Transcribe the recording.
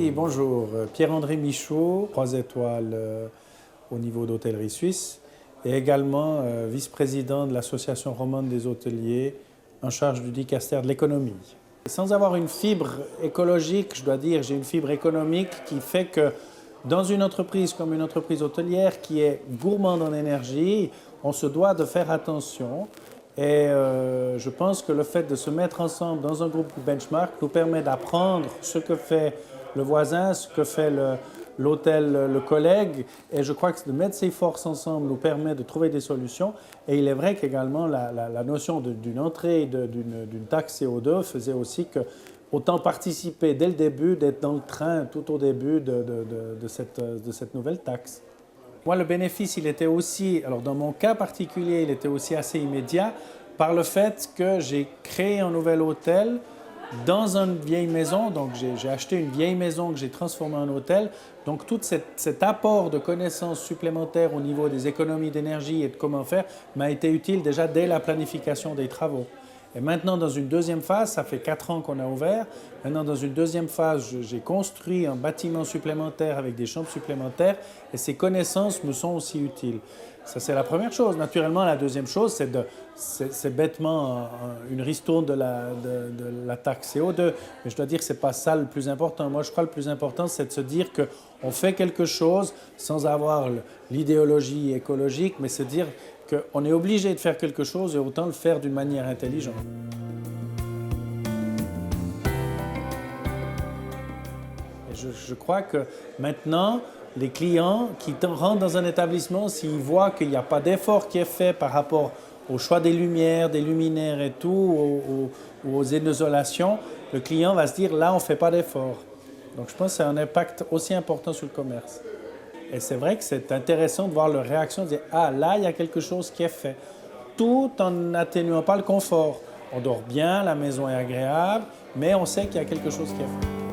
Oui, bonjour. Pierre-André Michaud, 3 étoiles au niveau d'hôtellerie suisse et également vice-président de l'Association romande des hôteliers en charge du dicaster de l'économie. Sans avoir une fibre écologique, je dois dire, j'ai une fibre économique qui fait que dans une entreprise comme une entreprise hôtelière qui est gourmande en énergie, on se doit de faire attention. Et je pense que le fait de se mettre ensemble dans un groupe benchmark nous permet d'apprendre ce que fait le voisin, ce que fait l'hôtel, le collègue. Et je crois que de mettre ces forces ensemble nous permet de trouver des solutions. Et il est vrai qu'également la notion d'une entrée d'une taxe CO2 faisait aussi que autant participer dès le début, d'être dans le train tout au début de cette nouvelle taxe. Moi, le bénéfice, il était aussi, alors dans mon cas particulier, il était aussi assez immédiat par le fait que j'ai créé un nouvel hôtel dans une vieille maison. Donc, j'ai acheté une vieille maison que j'ai transformée en hôtel. Donc, tout cet apport de connaissances supplémentaires au niveau des économies d'énergie et de comment faire m'a été utile déjà dès la planification des travaux. Et maintenant, dans une deuxième phase, ça fait 4 ans qu'on a ouvert. Maintenant, dans une deuxième phase, j'ai construit un bâtiment supplémentaire avec des chambres supplémentaires et ces connaissances me sont aussi utiles. Ça, c'est la première chose. Naturellement, la deuxième chose, c'est bêtement une ristourne de la taxe CO2. Mais je dois dire que ce n'est pas ça le plus important. Moi, je crois que le plus important, c'est de se dire qu'on fait quelque chose sans avoir l'idéologie écologique, mais se dire qu'on est obligé de faire quelque chose et autant le faire d'une manière intelligente. Et je crois que maintenant, les clients qui rentrent dans un établissement, s'ils voient qu'il n'y a pas d'effort qui est fait par rapport au choix des lumières, des luminaires et tout, ou aux isolations, le client va se dire là, on ne fait pas d'effort. Donc je pense que c'est un impact aussi important sur le commerce. Et c'est vrai que c'est intéressant de voir leur réaction, de dire « Ah, là, il y a quelque chose qui est fait », tout en n'atténuant pas le confort. On dort bien, la maison est agréable, mais on sait qu'il y a quelque chose qui est fait.